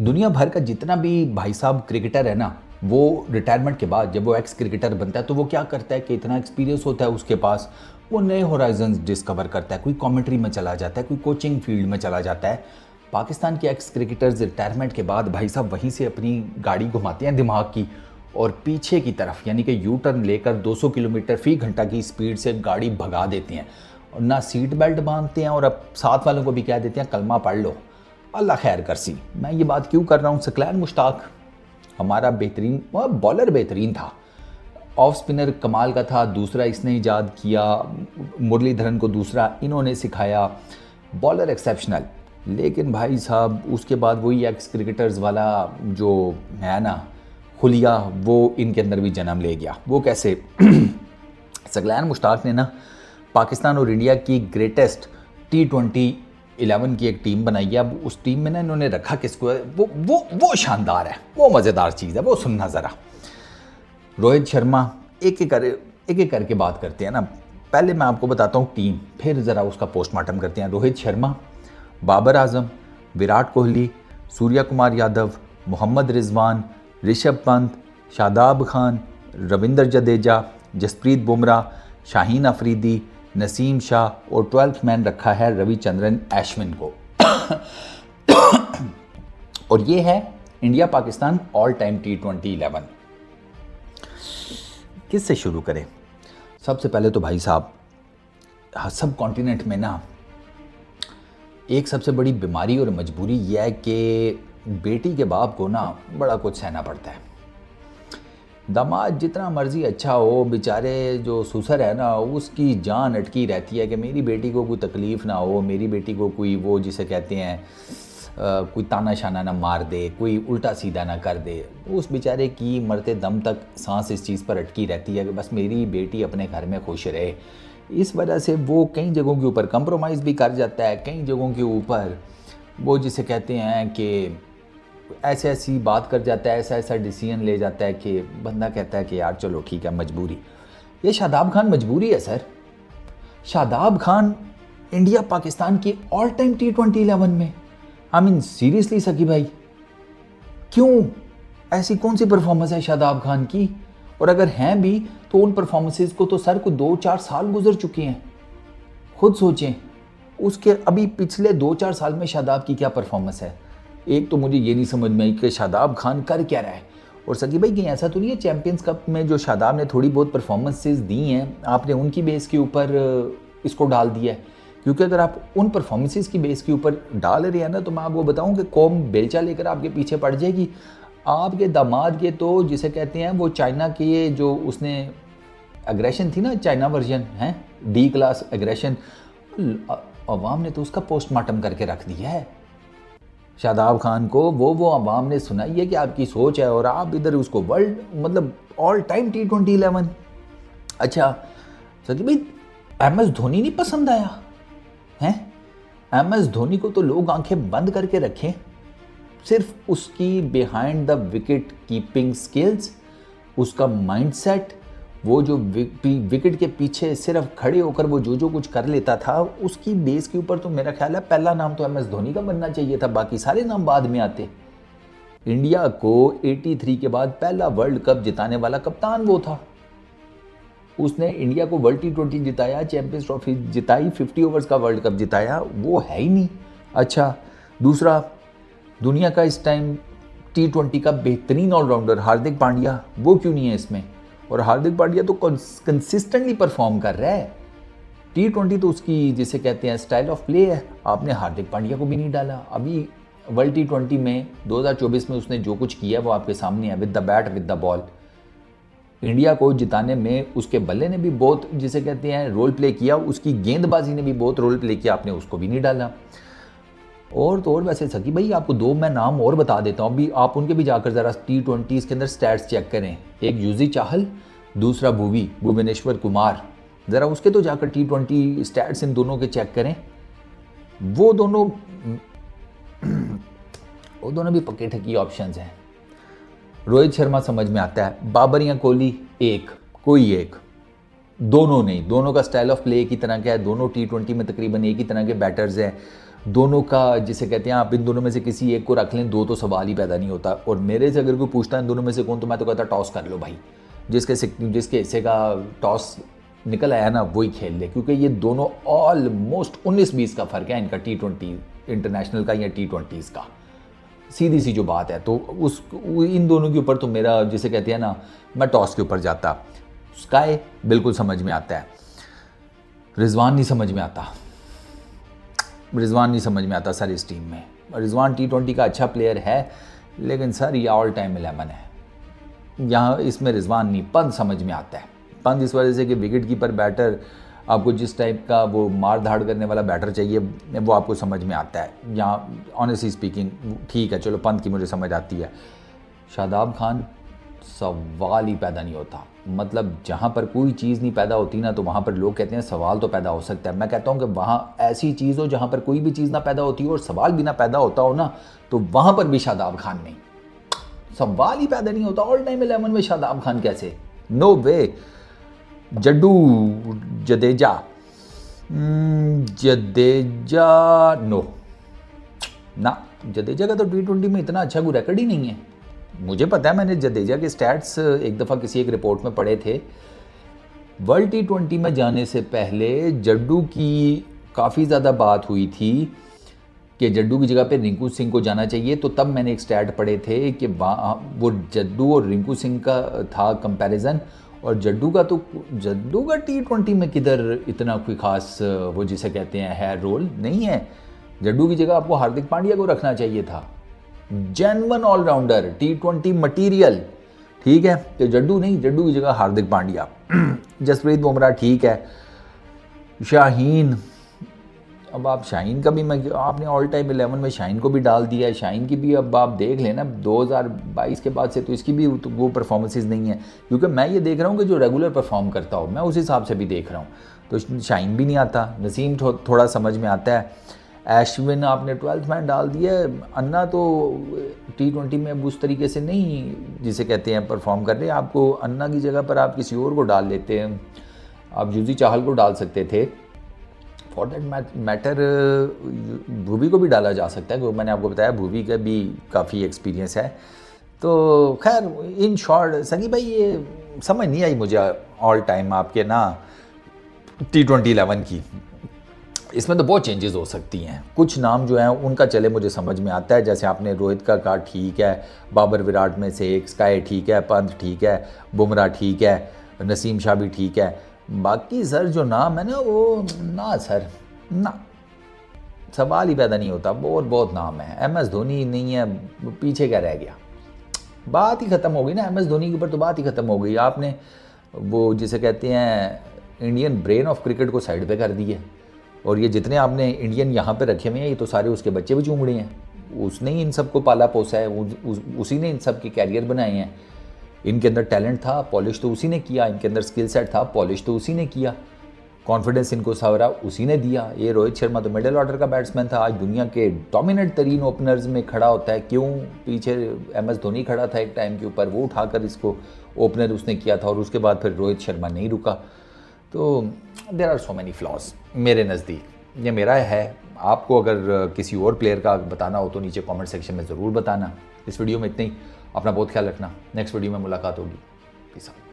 दुनिया भर का जितना भी भाई साहब क्रिकेटर है ना, वो रिटायरमेंट के बाद जब वो एक्स क्रिकेटर बनता है तो वो क्या करता है कि इतना एक्सपीरियंस होता है उसके पास, वो नए होराइजन्स डिस्कवर करता है। कोई कमेंट्री में चला जाता है, कोई कोचिंग फील्ड में चला जाता है। पाकिस्तान के एक्स क्रिकेटर्स रिटायरमेंट के बाद भाई साहब वहीं से अपनी गाड़ी घुमाते हैं दिमाग की और पीछे की तरफ यानी कि यू टर्न लेकर 200 किलोमीटर फी घंटा की स्पीड से गाड़ी भगा देते हैं और ना सीट बेल्ट बांधते हैं और अब साथ वालों को भी कह देते हैं कलमा पढ़ लो, अल्लाह खैर करसी। मैं ये बात क्यों कर रहा हूँ, सकलैन मुश्ताक हमारा बेहतरीन बॉलर बेहतरीन था, ऑफ स्पिनर कमाल का था, दूसरा इसने इजाद किया, मुरलीधरन को दूसरा इन्होंने सिखाया, बॉलर एक्सेप्शनल। लेकिन भाई साहब उसके बाद वही एक्स क्रिकेटर्स वाला जो है ना हुलिया, वो इनके अंदर भी जन्म ले गया। वो कैसे? सकलैन मुश्ताक ने ना पाकिस्तान और इंडिया की ग्रेटेस्ट T20 11 की एक टीम बनाई है। अब उस टीम में ना इन्होंने रखा किसको है, वो शानदार है, वो मज़ेदार चीज़ है, वो सुनना ज़रा। रोहित शर्मा, एक एक करके बात करते हैं ना। पहले मैं आपको बताता हूँ टीम, फिर ज़रा उसका पोस्टमार्टम करते हैं। रोहित शर्मा, बाबर आजम, विराट कोहली, सूर्या कुमार यादव, मोहम्मद रिजवान, ऋषभ पंत, शादाब खान, रविंद्र जडेजा, जसप्रीत बुमराह, शाहीन अफरीदी, नसीम शाह और 12th मैन रखा है रविचंद्रन अश्विन को। और ये है India Pakistan all time T20 11। किससे शुरू करें? सबसे पहले तो भाई साहब सब कॉन्टिनेंट में ना एक सबसे बड़ी बीमारी और मजबूरी यह है कि बेटी के बाप को ना बड़ा कुछ सहना पड़ता है। दामाद जितना मर्जी अच्छा हो, बेचारे जो ससुर है ना उसकी जान अटकी रहती है कि मेरी बेटी को कोई तकलीफ़ ना हो, मेरी बेटी को कोई वो जिसे कहते हैं कोई ताना शाना ना मार दे, कोई उल्टा सीधा ना कर दे। उस बेचारे की मरते दम तक सांस इस चीज़ पर अटकी रहती है कि बस मेरी बेटी अपने घर में खुश रहे। इस वजह से वो कई जगहों के ऊपर कंप्रोमाइज़ भी कर जाता है, कई जगहों के ऊपर वो जिसे कहते हैं कि ऐसे ऐसी बात कर जाता है, ऐसा ऐसा डिसीजन ले जाता है कि बंदा कहता है कि यार चलो ठीक है मजबूरी। ये शादाब खान मजबूरी है सर। शादाब खान इंडिया पाकिस्तान की ऑल टाइम T20 11 में, आई मीन सीरियसली सकी भाई, क्यों? ऐसी कौन सी परफॉर्मेंस है शादाब खान की? और अगर हैं भी तो उन परफॉर्मेंसेस को तो सर को 2-4 साल गुजर चुके हैं। खुद सोचें उसके अभी पिछले 2-4 साल में शादाब की क्या परफॉर्मेंस है। एक तो मुझे ये नहीं समझ में आई कि शादाब खान कर क्या रहा है। और सकी भाई कहीं ऐसा तो नहीं है चैंपियंस कप में जो शादाब ने थोड़ी बहुत परफॉर्मेंसेस दी हैं आपने उनकी बेस के ऊपर इसको डाल दिया है? क्योंकि अगर आप उन परफॉर्मेंसेस की बेस के ऊपर डाल रहे हैं ना तो मैं आपको बताऊं कि कौम बेलचा लेकर आपके पीछे पड़ जाएगी। आपके दामाद के तो जिसे कहते हैं वो चाइना के जो उसने एग्रेशन थी ना, चाइना वर्जन है D क्लास एग्रेशन, अवाम ने तो उसका पोस्टमार्टम करके रख दिया है। शादाब खान को वो अवाम ने सुनाई है कि आपकी सोच है और आप इधर उसको वर्ल्ड मतलब ऑल टाइम T20 11। अच्छा सकी भाई MS धोनी नहीं पसंद आया हैं? MS धोनी को तो लोग आंखें बंद करके रखें, सिर्फ उसकी behind the wicket keeping skills, उसका माइंडसेट, वो जो विकेट के पीछे सिर्फ खड़े होकर वो जो कुछ कर लेता था उसकी बेस के ऊपर तो मेरा ख्याल है पहला नाम तो MS धोनी का बनना चाहिए था, बाकी सारे नाम बाद में आते। इंडिया को 83 के बाद पहला वर्ल्ड कप जिताने वाला कप्तान वो था। उसने इंडिया को वर्ल्ड T20 जिताया, चैंपियंस ट्रॉफी जिताई, 50 ओवर्स का वर्ल्ड कप जिताया, वो है ही नहीं। अच्छा दूसरा, दुनिया का इस टाइम T20 का बेहतरीन ऑलराउंडर हार्दिक पांड्या, वो क्यों नहीं है इसमें? और हार्दिक पांड्या तो कंसिस्टेंटली परफॉर्म कर रहा है। T20 तो उसकी जिसे कहते हैं स्टाइल ऑफ प्ले है, आपने हार्दिक पांड्या को भी नहीं डाला। अभी वर्ल्ड T20 में 2024 में उसने जो कुछ किया वो आपके सामने है, with the bat with the ball. India को जिताने में उसके बल्ले ने भी बहुत जिसे कहते हैं रोल प्ले किया, उसकी गेंदबाजी ने भी बहुत रोल प्ले किया, आपने उसको भी नहीं डाला। और तो और वैसे सकी भाई आपको 2 मैं नाम और बता देता हूँ, अभी आप उनके भी जाकर ज़रा T20 के अंदर स्टैट्स चेक करें। एक युजी चाहल, दूसरा भुवनेश्वर कुमार, ज़रा उसके तो जाकर T20 स्टैट्स इन दोनों के चेक करें। वो दोनों भी पक्के ठकी ऑप्शंस हैं। रोहित शर्मा समझ में आता है, बाबर या कोहली कोई एक, दोनों नहीं, दोनों का स्टाइल ऑफ प्ले एक ही तरह का है, दोनों T20 में तकरीबन एक ही तरह के बैटर्स हैं। दोनों का जिसे कहते हैं, आप इन दोनों में से किसी एक को रख लें, दो तो सवाल ही पैदा नहीं होता। और मेरे से अगर कोई पूछता है इन दोनों में से कौन, तो मैं तो कहता टॉस कर लो भाई, जिसके हिस्से का टॉस निकल आया ना वही खेल ले, क्योंकि ये दोनों ऑलमोस्ट 19-20 का फ़र्क है इनका, T20 इंटरनेशनल का या T20s का, सीधी सी जो बात है। तो इन दोनों के ऊपर तो मेरा जिसे कहते हैं ना, मैं टॉस के ऊपर जाता। स्काई बिल्कुल समझ में आता है, रिजवान नहीं समझ में आता, रिजवान नहीं समझ में आता सर इस टीम में। रिजवान T20 का अच्छा प्लेयर है, लेकिन सर ये ऑल टाइम 11 है, यहाँ इसमें रिजवान नहीं। पंत समझ में आता है, पंत इस वजह से कि विकेट कीपर बैटर, आपको जिस टाइप का वो मार धाड़ करने वाला बैटर चाहिए वो आपको समझ में आता है। यहाँ ऑनेस्टली स्पीकिंग ठीक है, चलो पंत की मुझे समझ आती है। शादाब खान सवाल ही पैदा नहीं होता, मतलब जहाँ पर कोई चीज़ नहीं पैदा होती ना, तो वहाँ पर लोग कहते हैं सवाल तो पैदा हो सकता है। मैं कहता हूँ कि वहाँ ऐसी चीज़ हो जहाँ पर कोई भी चीज़ ना पैदा होती हो और सवाल भी ना पैदा होता हो ना, तो वहाँ पर भी शादाब खान नहीं, सवाल ही पैदा नहीं होता। ऑल टाइम 11 में शादाब खान कैसे? नो वे। जडेजा नो ना, जडेजा का तो T20 में इतना अच्छा कोई रिकॉर्ड ही नहीं है। मुझे पता है, मैंने जडेजा के स्टैट्स एक दफ़ा किसी एक रिपोर्ट में पढ़े थे। वर्ल्ड T20 में जाने से पहले जड्डू की काफ़ी ज़्यादा बात हुई थी कि जड्डू की जगह पे रिंकू सिंह को जाना चाहिए। तो तब मैंने एक स्टैट पढ़े थे कि वो जड्डू और रिंकू सिंह का था कंपैरिजन, और जड्डू का T20 में किधर इतना कोई खास वो जिसे कहते हैं है रोल नहीं है। जड्डू की जगह आपको हार्दिक पांड्या को रखना चाहिए था, जेन्युइन ऑलराउंडर, T20 मटीरियल, ठीक है। तो जड्डू नहीं, जड्डू की जगह हार्दिक पांड्या। जसप्रीत बुमराह ठीक है, शाहीन, अब आप शाहीन का भी, मैं आपने ऑल टाइम 11 में शाहीन को भी डाल दिया है। शाहीन की भी अब आप देख लेना 2022 के बाद से तो इसकी भी तो वो परफॉर्मेंसेस नहीं है, क्योंकि मैं ये देख रहा हूँ कि जो रेगुलर परफॉर्म करता हो मैं उस हिसाब से भी देख रहा हूँ। तो शाहीन भी नहीं आता, नसीम थोड़ा समझ में आता है, एश्विन आपने 12th मैन डाल दिया। अन्ना तो T20 में अब उस तरीके से नहीं जिसे कहते हैं परफॉर्म कर रहे। आपको अन्ना की जगह पर आप किसी और को डाल लेते हैं, आप युजी चाहल को डाल सकते थे। फॉर दैट मैटर भूवी को भी डाला जा सकता है, क्योंकि मैंने आपको बताया भूवी का भी काफ़ी एक्सपीरियंस है। तो खैर इन शॉर्ट सनी भाई ये समझ नहीं आई मुझे ऑल टाइम आपके ना T20 11 की। इसमें तो बहुत चेंजेस हो सकती हैं, कुछ नाम जो हैं उनका चले मुझे समझ में आता है, जैसे आपने रोहित का कहा ठीक है, बाबर विराट में से एक, स्काई ठीक है, पंत ठीक है, बुमराह ठीक है, नसीम शाह भी ठीक है। बाकी सर जो नाम है ना वो ना सर ना, सवाल ही पैदा नहीं होता। बहुत नाम है, MS धोनी नहीं है, पीछे क्या रह गया, बात ही ख़त्म हो गई ना। MS धोनी के ऊपर तो बात ही ख़त्म हो गई। आपने वो जिसे कहते हैं इंडियन ब्रेन ऑफ क्रिकेट को साइड पे कर दी है, और ये जितने आपने इंडियन यहाँ पे रखे हुए हैं ये तो सारे उसके बच्चे भी चूमड़े हैं। उसने ही इन सबको पाला पोसा है, उसी ने इन सब के कैरियर बनाए हैं। इनके अंदर टैलेंट था, पॉलिश तो उसी ने किया, इनके अंदर स्किल सेट था, पॉलिश तो उसी ने किया, कॉन्फिडेंस इनको सारा उसी ने दिया। ये रोहित शर्मा तो मिडिल ऑर्डर का बैट्समैन था, आज दुनिया के डोमिनेंट तरीन ओपनर्स में खड़ा होता है। क्यों? पीछे MS धोनी खड़ा था एक टाइम के ऊपर, वो उठाकर इसको ओपनर उसने किया था, और उसके बाद फिर रोहित शर्मा नहीं रुका। तो there are so many flaws मेरे नज़दीक, ये मेरा है। आपको अगर किसी और प्लेयर का बताना हो तो नीचे कमेंट सेक्शन में ज़रूर बताना। इस वीडियो में इतना ही, अपना बहुत ख्याल रखना, नेक्स्ट वीडियो में मुलाकात होगी। Peace out.